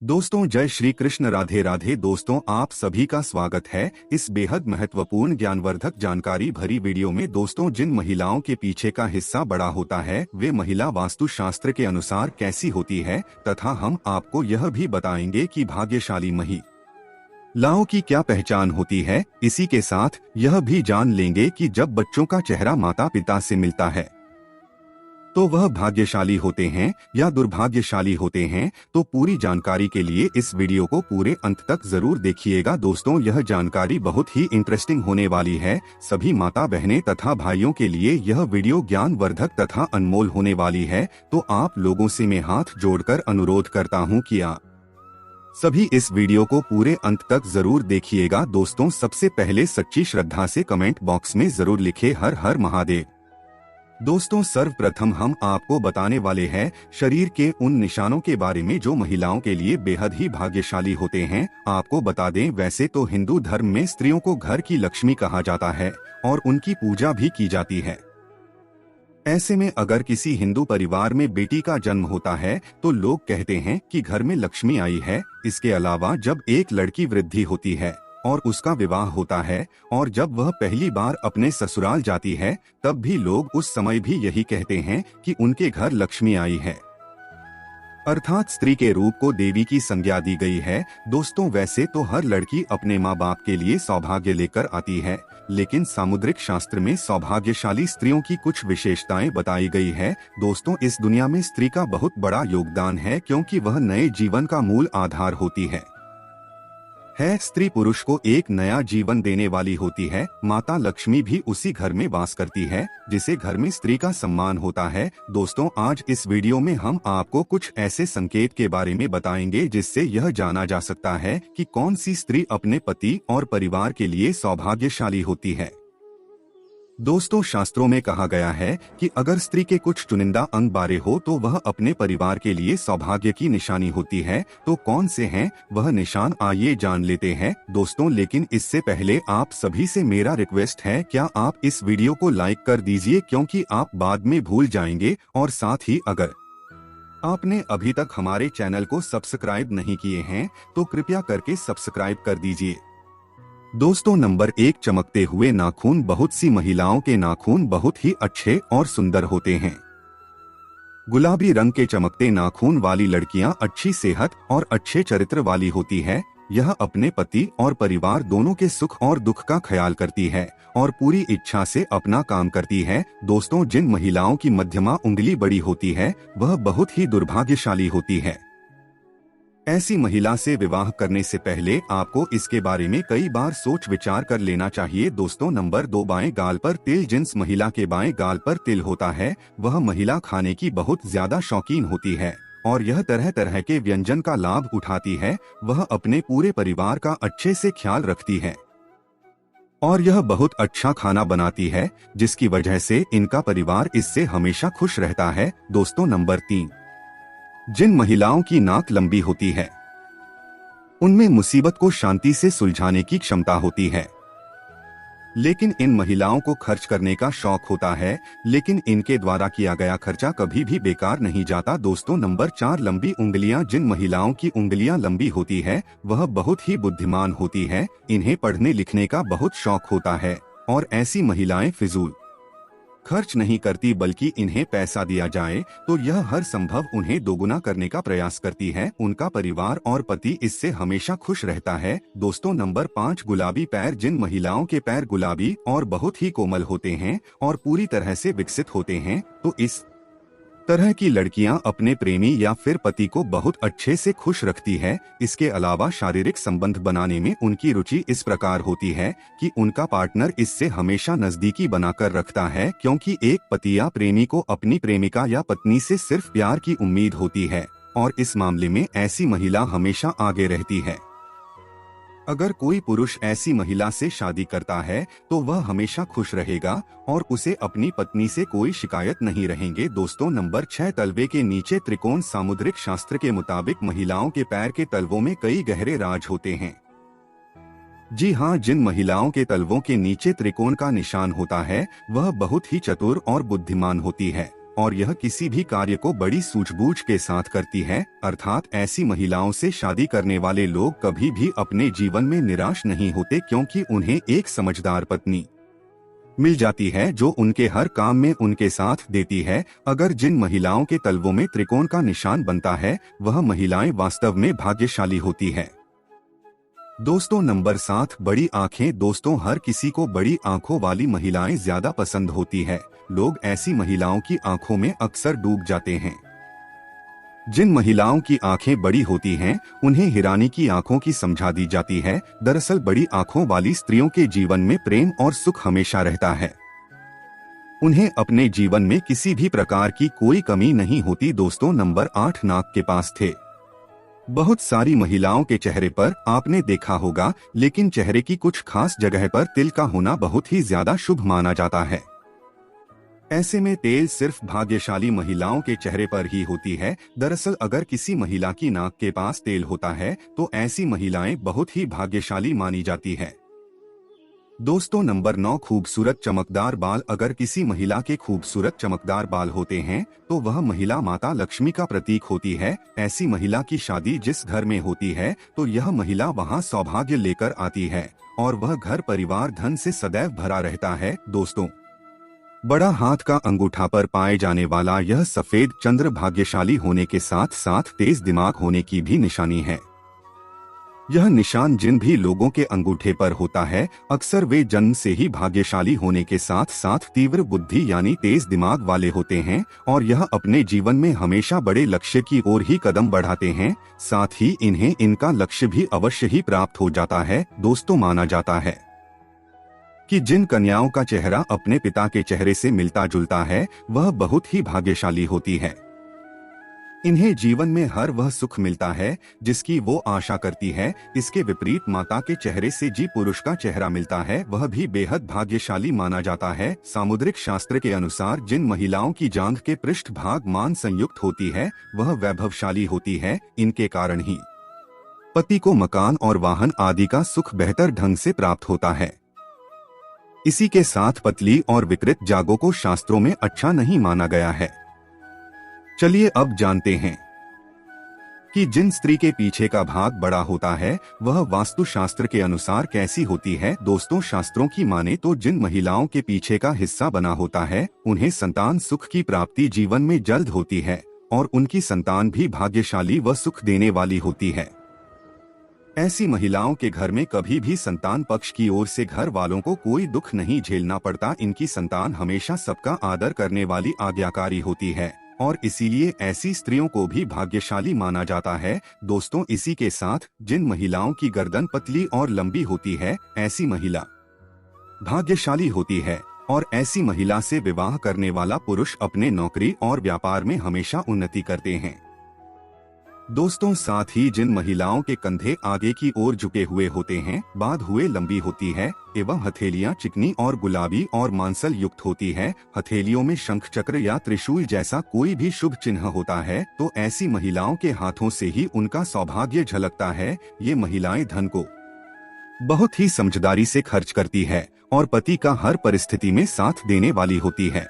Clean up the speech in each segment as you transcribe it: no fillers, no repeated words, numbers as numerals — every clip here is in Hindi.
दोस्तों जय श्री कृष्ण, राधे राधे। दोस्तों आप सभी का स्वागत है इस बेहद महत्वपूर्ण ज्ञानवर्धक जानकारी भरी वीडियो में। दोस्तों जिन महिलाओं के पीछे का हिस्सा बड़ा होता है वे महिला वास्तुशास्त्र के अनुसार कैसी होती है, तथा हम आपको यह भी बताएंगे कि भाग्यशाली महिलाओं की क्या पहचान होती है। इसी के साथ यह भी जान लेंगे कि जब बच्चों का चेहरा माता पिता से मिलता है तो वह भाग्यशाली होते हैं या दुर्भाग्यशाली होते हैं। तो पूरी जानकारी के लिए इस वीडियो को पूरे अंत तक जरूर देखिएगा। दोस्तों यह जानकारी बहुत ही इंटरेस्टिंग होने वाली है। सभी माता बहनें तथा भाइयों के लिए यह वीडियो ज्ञानवर्धक तथा अनमोल होने वाली है। तो आप लोगों से मैं हाथ जोड़कर अनुरोध करता हूं कि आप सभी इस वीडियो को पूरे अंत तक जरूर देखिएगा। दोस्तों सबसे पहले सच्ची श्रद्धा से कमेंट बॉक्स में जरूर लिखे हर हर महादेव। दोस्तों सर्वप्रथम हम आपको बताने वाले हैं शरीर के उन निशानों के बारे में जो महिलाओं के लिए बेहद ही भाग्यशाली होते हैं। आपको बता दें, वैसे तो हिंदू धर्म में स्त्रियों को घर की लक्ष्मी कहा जाता है और उनकी पूजा भी की जाती है। ऐसे में अगर किसी हिंदू परिवार में बेटी का जन्म होता है तो लोग कहते हैं कि घर में लक्ष्मी आई है। इसके अलावा जब एक लड़की वृद्धि होती है और उसका विवाह होता है और जब वह पहली बार अपने ससुराल जाती है तब भी लोग उस समय भी यही कहते हैं कि उनके घर लक्ष्मी आई है, अर्थात स्त्री के रूप को देवी की संज्ञा दी गई है। दोस्तों वैसे तो हर लड़की अपने माँ बाप के लिए सौभाग्य लेकर आती है, लेकिन सामुद्रिक शास्त्र में सौभाग्यशाली स्त्रियों की कुछ विशेषताएं बताई गई है। दोस्तों इस दुनिया में स्त्री का बहुत बड़ा योगदान है क्योंकि वह नए जीवन का मूल आधार होती है। स्त्री पुरुष को एक नया जीवन देने वाली होती है। माता लक्ष्मी भी उसी घर में वास करती है जिसे घर में स्त्री का सम्मान होता है। दोस्तों आज इस वीडियो में हम आपको कुछ ऐसे संकेत के बारे में बताएंगे जिससे यह जाना जा सकता है कि कौन सी स्त्री अपने पति और परिवार के लिए सौभाग्यशाली होती है। दोस्तों शास्त्रों में कहा गया है कि अगर स्त्री के कुछ चुनिंदा अंग बारे हो तो वह अपने परिवार के लिए सौभाग्य की निशानी होती है। तो कौन से हैं वह निशान, आइए जान लेते हैं। दोस्तों लेकिन इससे पहले आप सभी से मेरा रिक्वेस्ट है, क्या आप इस वीडियो को लाइक कर दीजिए क्योंकि आप बाद में भूल जाएंगे। और साथ ही अगर आपने अभी तक हमारे चैनल को सब्सक्राइब नहीं किए हैं तो कृपया करके सब्सक्राइब कर दीजिए। दोस्तों नंबर 1, चमकते हुए नाखून। बहुत सी महिलाओं के नाखून बहुत ही अच्छे और सुंदर होते हैं। गुलाबी रंग के चमकते नाखून वाली लड़कियां अच्छी सेहत और अच्छे चरित्र वाली होती है। यह अपने पति और परिवार दोनों के सुख और दुख का ख्याल करती है और पूरी इच्छा से अपना काम करती है। दोस्तों जिन महिलाओं की मध्यमा उंगली बड़ी होती है वह बहुत ही दुर्भाग्यशाली होती है। ऐसी महिला से विवाह करने से पहले आपको इसके बारे में कई बार सोच विचार कर लेना चाहिए। दोस्तों नंबर 2, बाएं गाल पर तिल। जिस महिला के बाएं गाल पर तिल होता है वह महिला खाने की बहुत ज्यादा शौकीन होती है और यह तरह तरह के व्यंजन का लाभ उठाती है। वह अपने पूरे परिवार का अच्छे से ख्याल रखती है और यह बहुत अच्छा खाना बनाती है जिसकी वजह से इनका परिवार इससे हमेशा खुश रहता है। दोस्तों नंबर 3, जिन महिलाओं की नाक लंबी होती है उनमें मुसीबत को शांति से सुलझाने की क्षमता होती है, लेकिन इन महिलाओं को खर्च करने का शौक होता है, लेकिन इनके द्वारा किया गया खर्चा कभी भी बेकार नहीं जाता। दोस्तों नंबर 4, लंबी उंगलियां। जिन महिलाओं की उंगलियां लंबी होती है वह बहुत ही बुद्धिमान होती है। इन्हें पढ़ने लिखने का बहुत शौक होता है और ऐसी महिलाएं फिजूल खर्च नहीं करती, बल्कि इन्हें पैसा दिया जाए तो यह हर संभव उन्हें दोगुना करने का प्रयास करती है। उनका परिवार और पति इससे हमेशा खुश रहता है। दोस्तों नंबर 5, गुलाबी पैर। जिन महिलाओं के पैर गुलाबी और बहुत ही कोमल होते हैं और पूरी तरह से विकसित होते हैं तो इस तरह की लड़कियां अपने प्रेमी या फिर पति को बहुत अच्छे से खुश रखती है। इसके अलावा शारीरिक संबंध बनाने में उनकी रुचि इस प्रकार होती है कि उनका पार्टनर इससे हमेशा नजदीकी बनाकर रखता है, क्योंकि एक पति या प्रेमी को अपनी प्रेमिका या पत्नी से सिर्फ प्यार की उम्मीद होती है और इस मामले में ऐसी महिला हमेशा आगे रहती है। अगर कोई पुरुष ऐसी महिला से शादी करता है तो वह हमेशा खुश रहेगा और उसे अपनी पत्नी से कोई शिकायत नहीं रहेंगे। दोस्तों नंबर 6, तलवे के नीचे त्रिकोण। सामुद्रिक शास्त्र के मुताबिक महिलाओं के पैर के तलवों में कई गहरे राज होते हैं। जी हाँ, जिन महिलाओं के तलवों के नीचे त्रिकोण का निशान होता है वह बहुत ही चतुर और बुद्धिमान होती है और यह किसी भी कार्य को बड़ी सूझबूझ के साथ करती है। अर्थात ऐसी महिलाओं से शादी करने वाले लोग कभी भी अपने जीवन में निराश नहीं होते, क्योंकि उन्हें एक समझदार पत्नी मिल जाती है जो उनके हर काम में उनके साथ देती है। अगर जिन महिलाओं के तलवों में त्रिकोण का निशान बनता है, वह महिलाएं वास्तव में भाग्यशाली होती है। दोस्तों नंबर 7, बड़ी आंखें। दोस्तों हर किसी को बड़ी आंखों वाली महिलाएं ज्यादा पसंद होती है। लोग ऐसी महिलाओं की आंखों में अक्सर डूब जाते हैं। जिन महिलाओं की आंखें बड़ी होती हैं, उन्हें हिरानी की आंखों की समझा दी जाती है। दरअसल बड़ी आंखों वाली स्त्रियों के जीवन में प्रेम और सुख हमेशा रहता है। उन्हें अपने जीवन में किसी भी प्रकार की कोई कमी नहीं होती। दोस्तों नंबर 8, नाक के पास थे। बहुत सारी महिलाओं के चेहरे पर आपने देखा होगा, लेकिन चेहरे की कुछ खास जगह पर तिल का होना बहुत ही ज्यादा शुभ माना जाता है। ऐसे में तेल सिर्फ भाग्यशाली महिलाओं के चेहरे पर ही होती है। दरअसल अगर किसी महिला की नाक के पास तेल होता है तो ऐसी महिलाएं बहुत ही भाग्यशाली मानी जाती है। दोस्तों नंबर 9, खूबसूरत चमकदार बाल। अगर किसी महिला के खूबसूरत चमकदार बाल होते हैं तो वह महिला माता लक्ष्मी का प्रतीक होती है। ऐसी महिला की शादी जिस घर में होती है तो यह महिला वहां सौभाग्य लेकर आती है और वह घर परिवार धन से सदैव भरा रहता है। दोस्तों बड़ा हाथ का अंगूठा पर पाए जाने वाला यह सफेद चंद्र भाग्यशाली होने के साथ साथ तेज दिमाग होने की भी निशानी है। यह निशान जिन भी लोगों के अंगूठे पर होता है, अक्सर वे जन्म से ही भाग्यशाली होने के साथ साथ तीव्र बुद्धि यानी तेज दिमाग वाले होते हैं और यह अपने जीवन में हमेशा बड़े लक्ष्य की ओर ही कदम बढ़ाते हैं। साथ ही इन्हें इनका लक्ष्य भी अवश्य ही प्राप्त हो जाता है। दोस्तों माना जाता है कि जिन कन्याओं का चेहरा अपने पिता के चेहरे से मिलता जुलता है, वह बहुत ही भाग्यशाली होती है। इन्हें जीवन में हर वह सुख मिलता है जिसकी वो आशा करती है। इसके विपरीत माता के चेहरे से जी पुरुष का चेहरा मिलता है, वह भी बेहद भाग्यशाली माना जाता है। सामुद्रिक शास्त्र के अनुसार जिन महिलाओं की जांघ के पृष्ठ भाग मान संयुक्त होती है, वह वैभवशाली होती है। इनके कारण ही पति को मकान और वाहन आदि का सुख बेहतर ढंग से प्राप्त होता है। इसी के साथ पतली और विकृत जागों को शास्त्रों में अच्छा नहीं माना गया है। चलिए अब जानते हैं कि जिन स्त्री के पीछे का भाग बड़ा होता है वह वास्तु शास्त्र के अनुसार कैसी होती है। दोस्तों शास्त्रों की माने तो जिन महिलाओं के पीछे का हिस्सा बना होता है, उन्हें संतान सुख की प्राप्ति जीवन में जल्द होती है और उनकी संतान भी भाग्यशाली व सुख देने वाली होती है। ऐसी महिलाओं के घर में कभी भी संतान पक्ष की ओर से घर वालों को कोई दुख नहीं झेलना पड़ता। इनकी संतान हमेशा सबका आदर करने वाली आज्ञाकारी होती है और इसीलिए ऐसी स्त्रियों को भी भाग्यशाली माना जाता है। दोस्तों इसी के साथ जिन महिलाओं की गर्दन पतली और लंबी होती है, ऐसी महिला भाग्यशाली होती है और ऐसी महिला से विवाह करने वाला पुरुष अपने नौकरी और व्यापार में हमेशा उन्नति करते हैं। दोस्तों साथ ही जिन महिलाओं के कंधे आगे की ओर झुके हुए होते हैं, बांध हुए लंबी होती है एवं हथेलियां चिकनी और गुलाबी और मांसल युक्त होती है, हथेलियों में शंख चक्र या त्रिशूल जैसा कोई भी शुभ चिन्ह होता है, तो ऐसी महिलाओं के हाथों से ही उनका सौभाग्य झलकता है। ये महिलाएं धन को बहुत ही समझदारी से खर्च करती है और पति का हर परिस्थिति में साथ देने वाली होती है।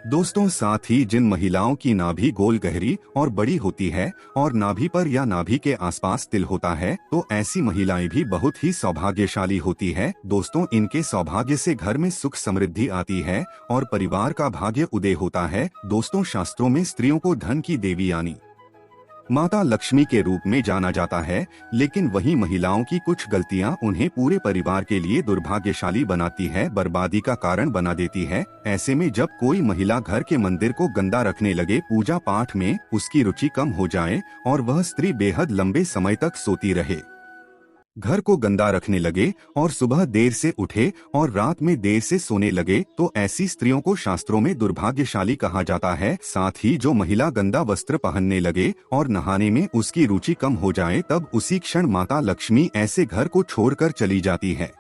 दोस्तों साथ ही जिन महिलाओं की नाभि गोल गहरी और बड़ी होती है और नाभि पर या नाभि के आसपास तिल होता है, तो ऐसी महिलाएं भी बहुत ही सौभाग्यशाली होती है। दोस्तों इनके सौभाग्य से घर में सुख समृद्धि आती है और परिवार का भाग्य उदय होता है। दोस्तों शास्त्रों में स्त्रियों को धन की देवी यानी माता लक्ष्मी के रूप में जाना जाता है, लेकिन वही महिलाओं की कुछ गलतियां उन्हें पूरे परिवार के लिए दुर्भाग्यशाली बनाती है, बर्बादी का कारण बना देती है। ऐसे में जब कोई महिला घर के मंदिर को गंदा रखने लगे, पूजा पाठ में उसकी रुचि कम हो जाए और वह स्त्री बेहद लंबे समय तक सोती रहे, घर को गंदा रखने लगे और सुबह देर से उठे और रात में देर से सोने लगे, तो ऐसी स्त्रियों को शास्त्रों में दुर्भाग्यशाली कहा जाता है। साथ ही जो महिला गंदा वस्त्र पहनने लगे और नहाने में उसकी रुचि कम हो जाए, तब उसी क्षण माता लक्ष्मी ऐसे घर को छोड़कर चली जाती है।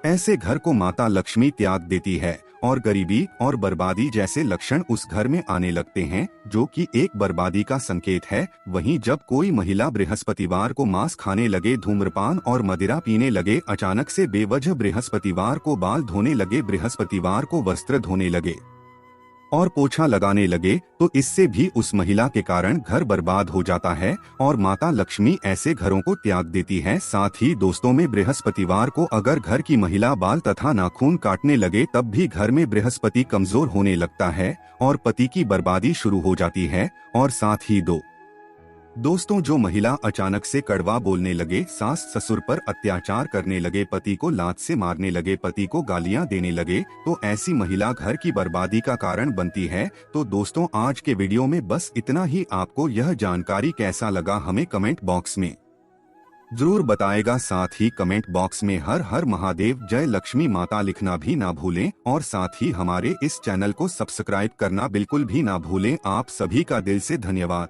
ऐसे घर को माता लक्ष्मी त्याग देती है और गरीबी और बर्बादी जैसे लक्षण उस घर में आने लगते हैं, जो कि एक बर्बादी का संकेत है। वहीं जब कोई महिला बृहस्पतिवार को मांस खाने लगे, धूम्रपान और मदिरा पीने लगे, अचानक से बेवजह बृहस्पतिवार को बाल धोने लगे, बृहस्पतिवार को वस्त्र धोने लगे और पोछा लगाने लगे तो इससे भी उस महिला के कारण घर बर्बाद हो जाता है और माता लक्ष्मी ऐसे घरों को त्याग देती है। साथ ही दोस्तों में बृहस्पतिवार को अगर घर की महिला बाल तथा नाखून काटने लगे तब भी घर में बृहस्पति कमजोर होने लगता है और पति की बर्बादी शुरू हो जाती है। और साथ ही दोस्तों जो महिला अचानक से कड़वा बोलने लगे, सास ससुर पर अत्याचार करने लगे, पति को लात से मारने लगे, पति को गालियां देने लगे, तो ऐसी महिला घर की बर्बादी का कारण बनती है। तो दोस्तों आज के वीडियो में बस इतना ही। आपको यह जानकारी कैसा लगा हमें कमेंट बॉक्स में जरूर बताएगा। साथ ही कमेंट बॉक्स में हर हर महादेव जय लक्ष्मी माता लिखना भी ना भूलें और साथ ही हमारे इस चैनल को सब्सक्राइब करना बिल्कुल भी ना भूलें। आप सभी का दिल से धन्यवाद।